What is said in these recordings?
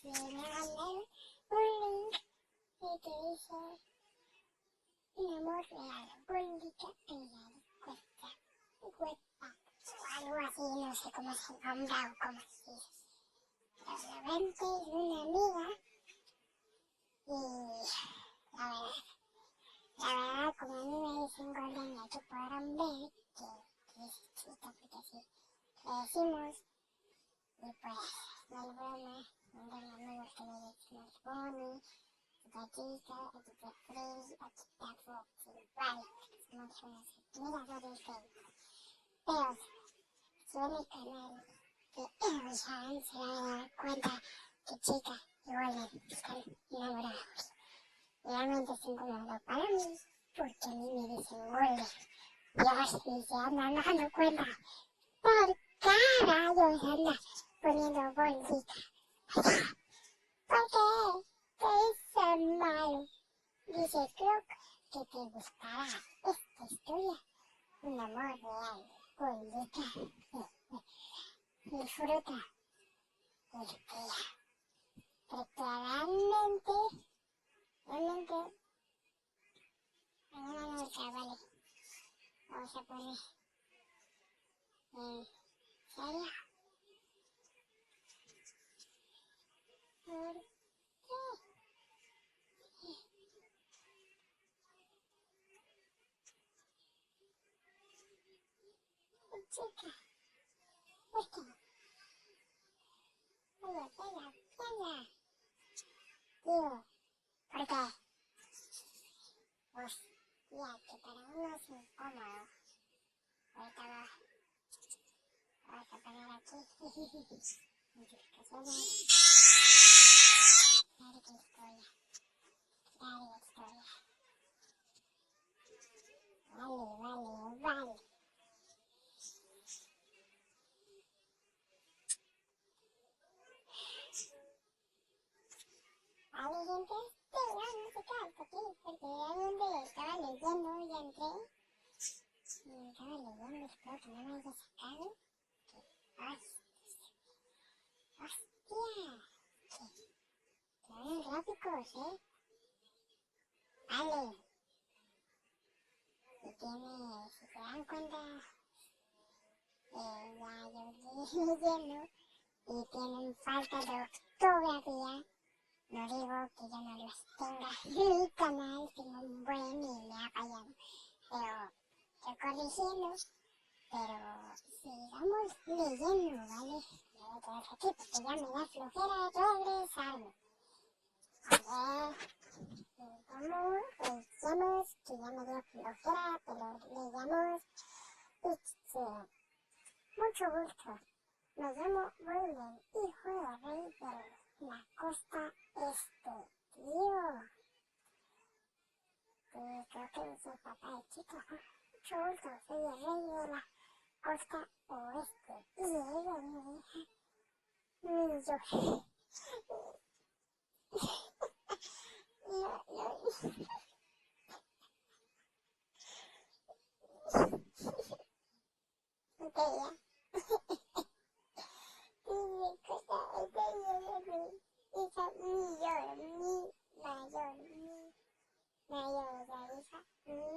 me mandaron un link y que dice un amor real, bonita real, webpack o algo así, no sé cómo se nombra o cómo se dice. Pero realmente es una amiga y la verdad, como a mí me dicen Golden, ya que podrán ver que es chiquita porque así le decimos. Y pues, no hay broma, tengo amigos que le decimos Bonnie, Gatita, Gatita Free, Gatita Foxy, vale, somos unos admiradores de ella. Pero, si ven el canal de Elsan, se van a dar cuenta que Chica y Golden están enamorados. Realmente es incómodo para mí, porque a mí me dicen Golden. Dios, y se andan dando cuenta. Por carayos anda poniendo bolsita. ¿Por qué? ¿Qué hice malo? Dice, creo que te gustará esta historia. Un amor real, bolsita. Disfruta. Respira. Porque realmente, mañana no vale. Vamos a poner en serio. ¿Por qué? Chica, ¿por qué? Oye, pega. Digo, ¿por qué? Hostia, que para uno es incómodo. Ahorita vamos a poner aquí notificaciones. Larga historia. Vale. Vale, gente, pero no se queda hasta aquí, porque realmente estaba leyendo, ya entré. Y estaba leyendo, espero que no me haya sacado. Ay, hostia. Que van gráficos, Vale. Y tiene, si se dan cuenta, ya yo estoy leyendo y tienen falta de ortografía. No digo que yo no los tenga en mi canal, tengo un buen y me ha fallado, pero estoy corrigiendo, pero sigamos leyendo, ¿vale? Lo voy a quedar aquí porque ya me da flojera regresarme. A ver, leamos, que ya me dio flojera, pero leamos. Mucho gusto. Me llamo William, hijo del rey de la costa este. Tío. Creo que dice papá de Chica. Mucho gusto, soy el rey de la costa oeste. Y ella es mi hija. Bella. Mi costa es bella. Hija mayor, mayor, la hija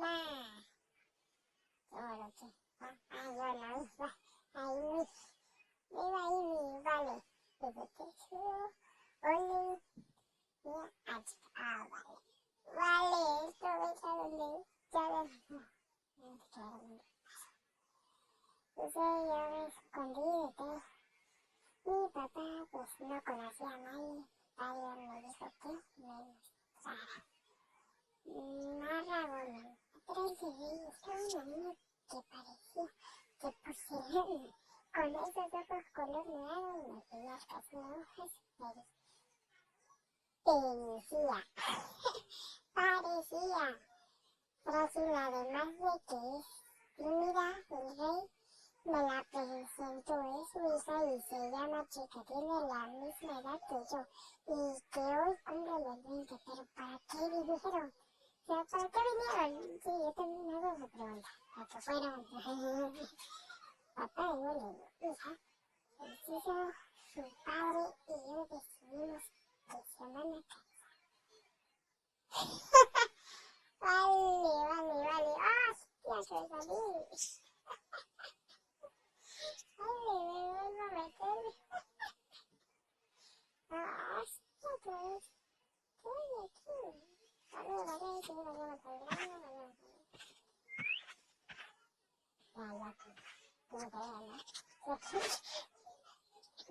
más. Ahora qué. Yo no, hija. Ahí vale. Desde que subo, Oli, mira, vale. Vale, esto es a donde ya ven. Entonces yo me escondí detrás. Mi papá pues no conocía a nadie. Padre me dijo que me mostrara. Narra Bonnie. Atrás de ella estaba una niña que parecía de porcelana. Con esos ojos color morado y maquillaje casi hojas parecía frágil, además de que es tímida. El rey me la presentó, es su hija y se llama Chica, tiene la misma edad que yo y que hoy cumple los 20, pero ¿para qué vinieron? O sea, ¿para qué vinieron? Sí, yo también me hago esa pregunta. ¿A qué fueron? Papá y Willy, hija. Preciso, su padre y yo decidimos que se van a casar. Vale. ¡Hostia, soy feliz! Vale, me vuelvo a meter. ¡Hostia, pues! Estoy aquí. Vale, sí, mañana saldrá. Ya, loco. ¿Cómo te veo, no?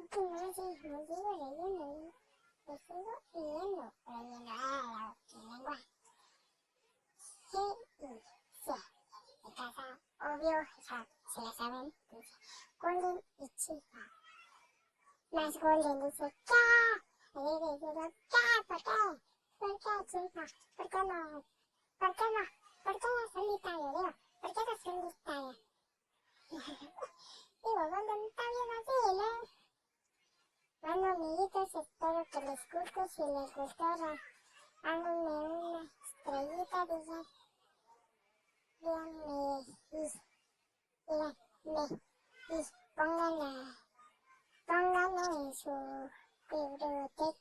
Que no sigo leyendo. Te sigo leyendo. Mi lengua. Sí y sí. De casa, obvio, ya se la saben. Dice Golden y Chica. Más Golden dice ¿qué? Y yo digo ¿qué? ¿Por qué? ¿Por qué, Chica? ¿Por qué no? ¿Por qué no? ¿Por qué no solitario? Digo, ¿por qué no solitario? Digo, Golden está bien así, ¿no? Bueno, amiguitos, espero que les guste. Si les gustó, háganme una estrellita, dice. Díganme y pónganlo en su biblioteca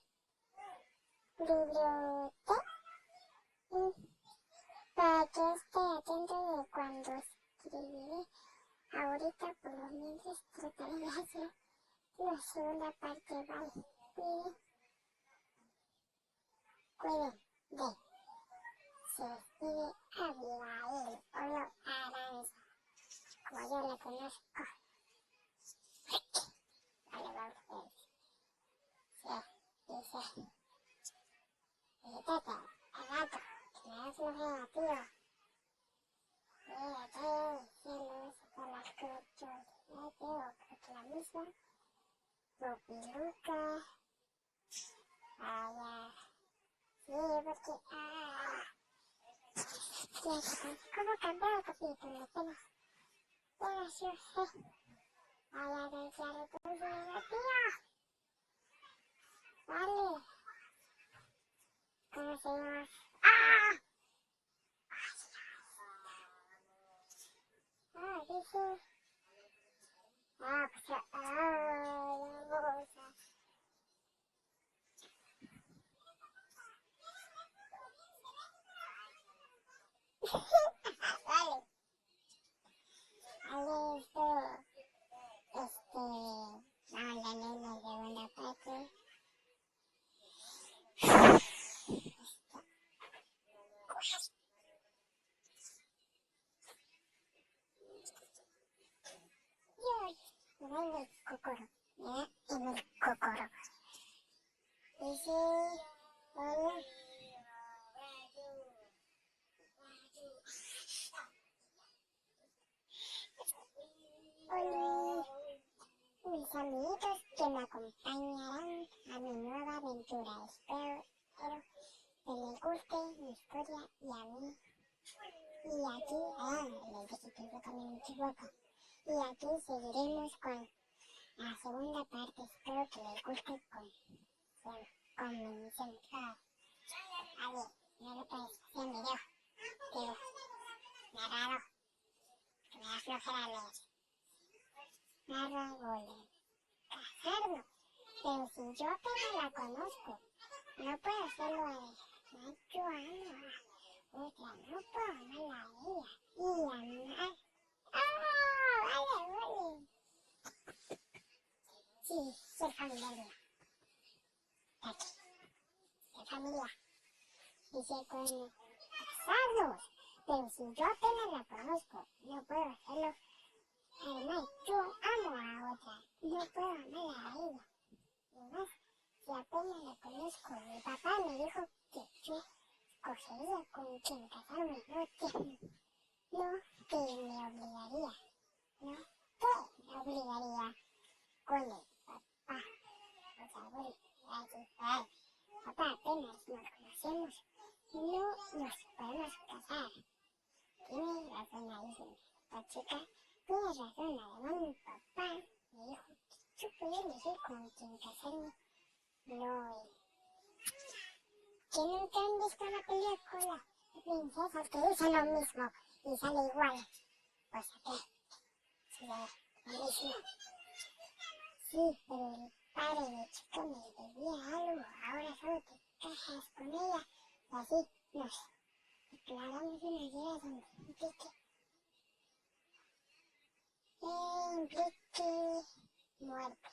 para que esté atento de cuando escribiré. Ahorita, por lo menos, trataré de hacer la segunda parte, ¿vale? Cuiden de. Se escribe Abigail, o no, Aranza, como yo la conozco. Vale, vamos a ver. Dice Tete, el gato, que me da flojera, tío. Mira, estoy diciendo eso por las cochas. Tío, creo que la misma. Popiluca. Ya. Sí, porque, tío, ¿cómo cambiar el capítulo? Apenas yo sé. Ya reconocido, tío. Vale. ¿Cómo se llama? Dice. Pues, vamos a. Vale. Vale, vamos a leer la segunda parte. Mira en el cocoro. Mira en el cocoro. Dice, hola. Hola, mis amiguitos que me acompañarán a mi nueva aventura. Espero que les guste mi historia y a mí. Y aquí, les dije que yo también me equivoco. Y aquí seguiremos con la segunda parte. Espero que les guste comencemos. Vale, no lo puedes hacer en video. Digo, narrado, que me da flojera leer. Narra Golden. Casarnos. Pero si yo apenas la conozco, no puedo hacerlo a ella. Yo amo a otra, no puedo amarla a ella. Y amar. Vale. Sí, ser familiar. Aquí. Ser familia. Dice con casarnos. Pero si yo apenas la conozco, no puedo hacerlo. Además, yo amo a otra. No puedo amarla a ella. Además, si apenas la conozco, mi papá me dijo que yo escogería con quien casarme, no que me obligaría, no que me obligaría con el papá. O sea, bueno, papá, apenas nos conocemos, no nos podemos casar. Tienes razón ahí, la chica, tienes razón, además mi papá me dijo que yo podía elegir con quien casarme. No, que nunca han visto la película de princesas que dicen lo mismo y sale igual. Pues aquí, sí, buenísimo. Sí, pero el padre de chica me debía algo, ahora solo te casas con ella y así nos declaramos unas guerras donde implique muerte.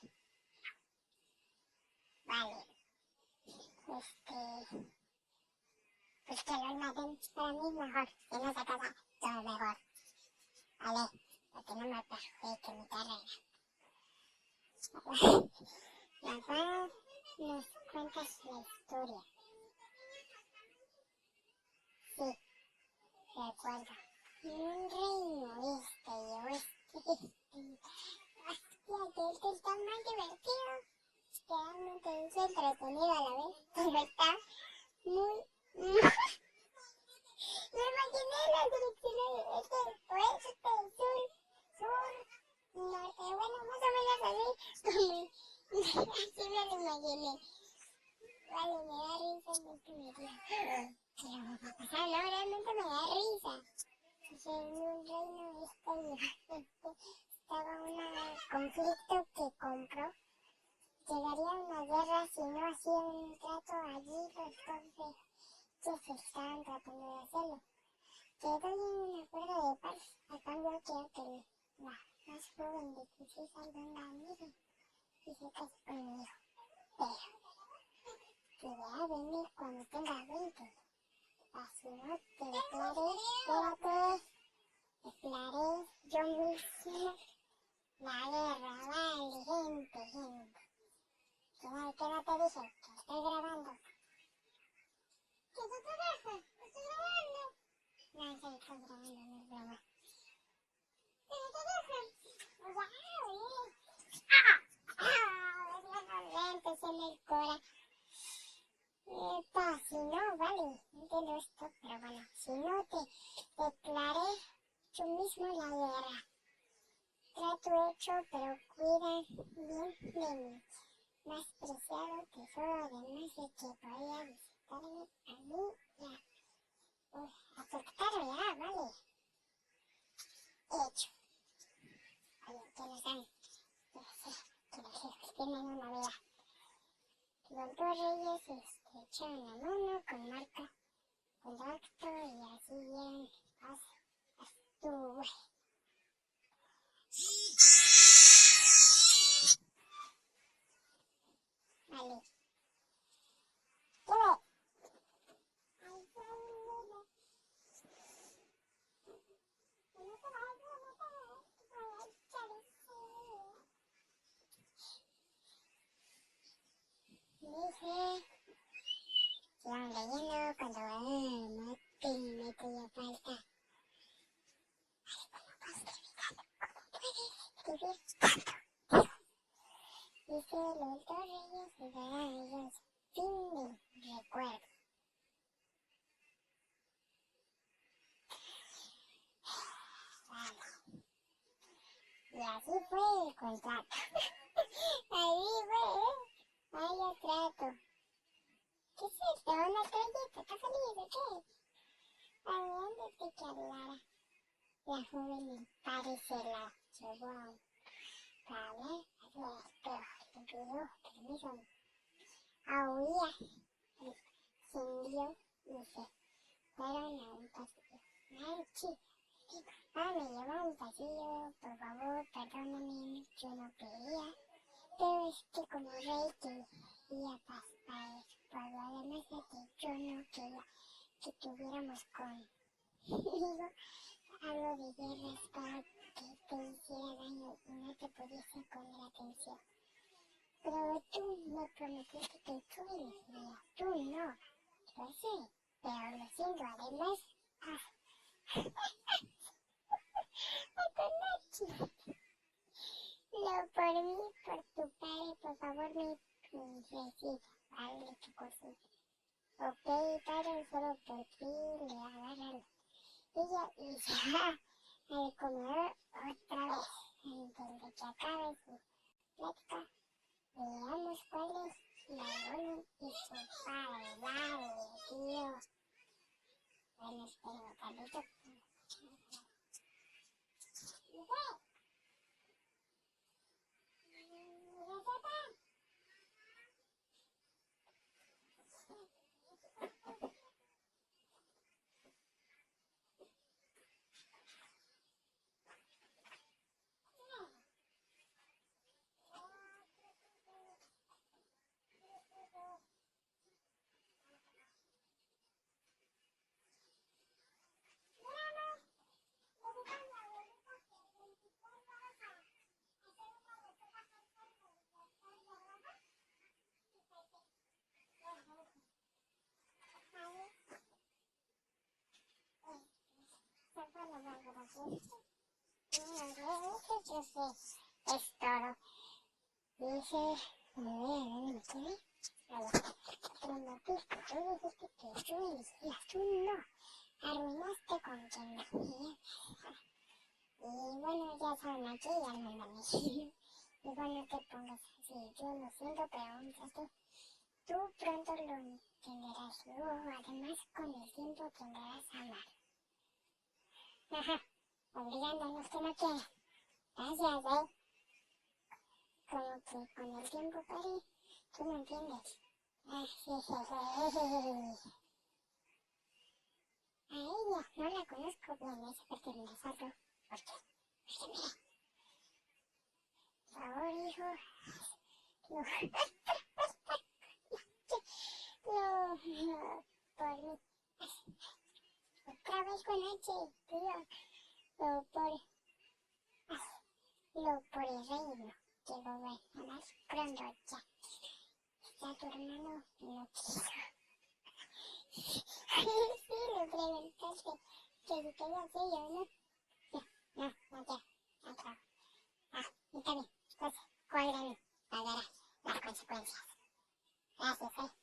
Vale, pues que los maten para mí mejor, que no se casa, todo mejor, vale, porque no me perjudique mi carrera. Papá nos cuentas la historia. Sí, recuerdo. Un reino este y oeste. Hostia, que está más divertido. Realmente es entretenido a la vez. Pero está muy... Me imaginé las direcciones oeste, sur, norte. Bueno, más o menos así. Así me lo imaginé. Vale, me da risa en este video. ¿Qué va a pasar? No, realmente me da risa. En un reino estaba un conflicto que compró. Llegaría una guerra si no hacían un trato allí los dos que se estaban tratando de hacerlo. Quedó en un acuerdo de paz. A cambio quiero que la más joven de 16 años la mire y se case conmigo. Pero deberá venir cuando tenga 20. Así no te declaré, espérate. Declaré yo mismo la guerra, vale, gente. Que no te dije, que estoy grabando. ¿Qué te trabajas? ¿Estoy grabando? No, en serio, estoy grabando, no es broma. ¿Qué te trabajas? ¡Wow! Los lentes en el cora. Si no, vale, no entiendo esto, pero bueno, si no te declaré yo mismo la guerra. Trato hecho, pero cuida bien de mí. Más preciado tesoro, además de que podía visitarme a mí y aceptarlo ya, vale. Hecho. Oye, que nos dan, que los tienen una vida. Los dos reyes echaron la mano con marca, contacto y así dieron paz a tu... Vale. ¿Qué ves? Dice, sigan leyendo cuando me hacía falta. Escribir tanto. Dice, los dos reyes le darán a ellos fin de recuerdo. Vale. Y así fue el contrato. Así fue, vaya trato. ¿Qué es esto? ¿Una estrellita? ¿Estás feliz o qué? Antes de que hablara, la joven del padre se la llevó para hablar hacia el espejo. Le pidió permiso. Aúlla, encendió y se fueron a un pasillo. Marchi, me llevó a un pasillo, por favor, perdóname, yo no quería. Pero es que como rey quería paz para el pueblo, además de que yo no quería que tuviéramos conmigo algo de guerras para que te hiciera daño y no te pudiese poner atención. Pero tú me prometiste que tú elegirías, tú no. Yo sé, pero lo siento, además... Lo por mí, por tu padre, por favor, mi princesita, vale, tu cosita. Ok, padre, solo por ti le agarran ella y se va al comedor otra vez. Antes de que acabe su plática, veamos cuál es la orden y su padre. Vale, tío. Bueno, espero un ratito. yo sé, es todo. Dice, me quedé, cuando tú dijiste que yo elegías, tú no, arruinaste con quien me quería. Y bueno, ya saben aquí, ya me lo dije. Igual no te pongas así, yo lo siento, pero muchacho, tú pronto lo entenderás. Luego, además, con el tiempo aprenderás a amar. Ajá, obligándonos que no quieren. Gracias, como que con el tiempo, Pari, tú no entiendes. Ah, sí, sí, sí. A ella no la conozco bien, esa porque me la salto. ¿Por qué? Porque mira, por favor, hijo, no, no, por mí. Otra vez con H, tío, por, por el reino, que lo voy a más pronto ya. Ya tu hermano no quiso. Sí, le preguntaste que si quería hacer yo, ¿no? No, no quiero, no quiero. Ah, está bien, pues, cuádrame, pagarás las consecuencias. Gracias, gracias.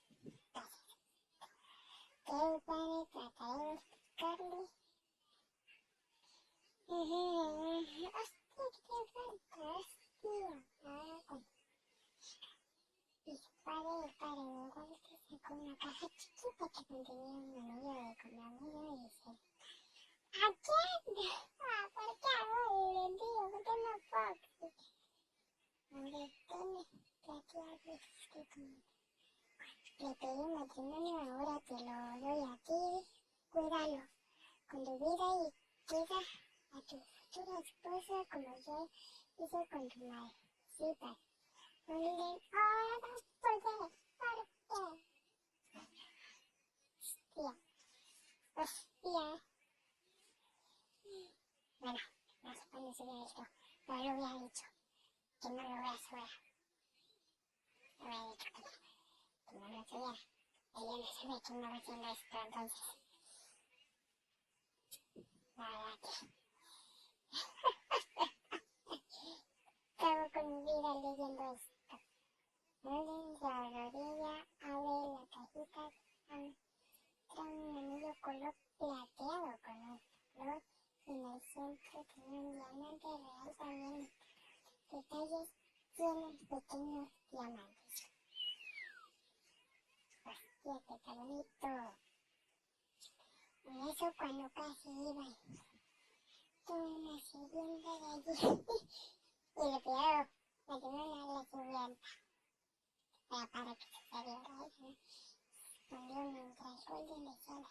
¿Qué padre trataré de explicarle? Hostia, ¿qué falta? Hostia, y su padre, de golpe, sacó una caja chiquita que contenía un anillo de compromiso y dice, ¿a quién? Ah, ¿por qué hago el envío? ¿Por qué no puedo? Hombre, tiene plateado, le pedí un matrimonio, ahora te lo doy a ti, cuídalo, con tu vida y cuida a tu futura esposa como yo hice con tu madrecita. No miren, ¿por qué? ¿Por qué? Hostia, hostia. Bueno, no sé cuándo subía esto, pero lo hubiera dicho, que no lo voy a subir. Lo hubiera dicho que no lo subiera. Ella no sabe que no va haciendo esto, entonces, la verdad que acabo con mi vida leyendo esto. Muelen la rodilla, abre la cajita, trae un anillo color plateado con un flor y en el centro tiene un diamante real también. Detalles tienen pequeños diamantes. Hostia, qué tan bonito. Y eso cuando casi iba, tuve una sirvienta de allí. Y le pidió la timona a la sirvienta. Pero para que se saliera eso, respondió mientras Golden decía,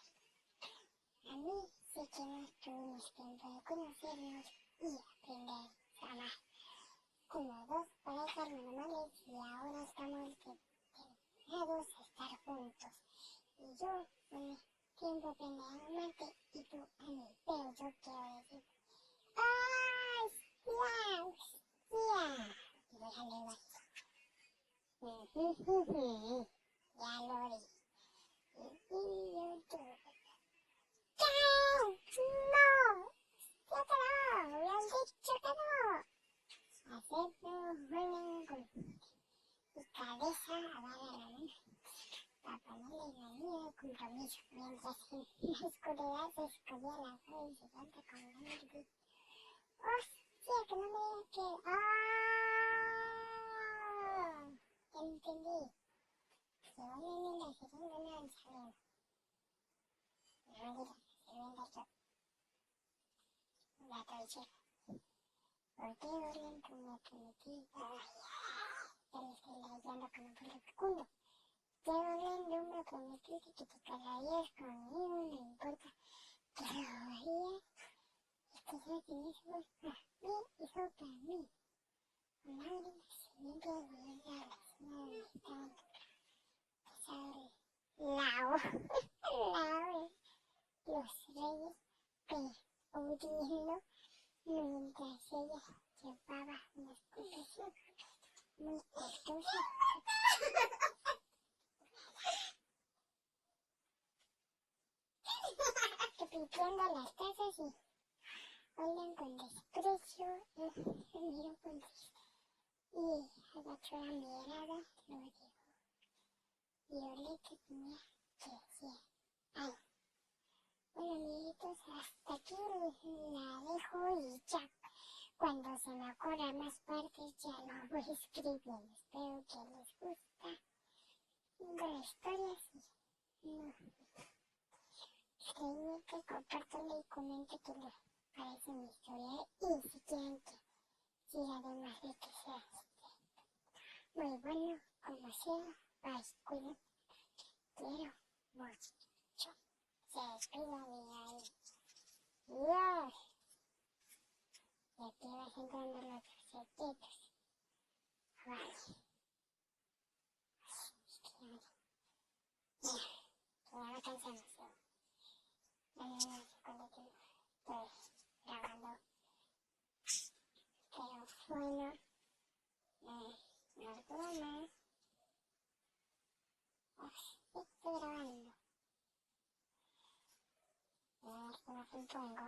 a mí sí que nos tuvimos tiempo de conocernos y aprender a amar. Como dos parejas normales y ahora estamos determinados a estar juntos. Y yo con mi tiempo aprendí a amarte y tú a mí. Pero yo quiero decir, ¡ay, hostia! Y déjale igual. Ya lo vi. Y yo ¡chao! ¡No! ¡Ya que no! ¡Me han dicho que no! Acepto, vuelven con mi cabeza a dar a la mano para ponerle el anillo de compromiso, mientras en la oscuridad se escondía la joven gigante con gran grito. ¡Hostia, que no me digas que... ¡Ah! Ya entendí. Se van en la sirena no han salido. No digas, sirvienta yo. La traición. ¿Por qué Orlando me prometí? Ya le estoy leyendo como por el segundo. Te Orlando me prometiste que te casarías conmigo, no importa que lo harías. Y que yo tenía eso para mí y solo para mí. Madre, siempre voy a la cena de estaban pesados. Lao. Lao. Los reyes peodiendo mientras ella llevaba unas copas muy costosas. Repitiendo las tazas y mucho la mirada, te lo digo. Violeta tenía que decir, ay, bueno amiguitos, hasta aquí la dejo y ya. Cuando se me ocurran más partes ya lo voy escribiendo. Espero que les gusta. La historia sí. No. Escriben que compartan y comenten qué les parece mi historia. Y si quieren que siga además de que sea muy bueno, como sea, bye, cuiden. Quiero mucho. Se despide de ahí. Dios. Y aquí vas entrando los secretos. Vale. Mira, que ya me cansa demasiado. No sé cuánto tiempo estoy grabando. Pero bueno, no puedo más. Sí, estoy grabando. A ver si me compongo.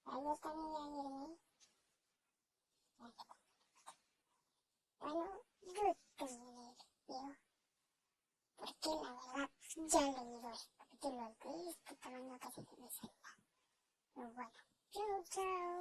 Ahí está mi irme. Bueno, yo también digo, porque la verdad ya he leído este capítulo de este tamaño casi se me salta. Pero bueno, chao, chao.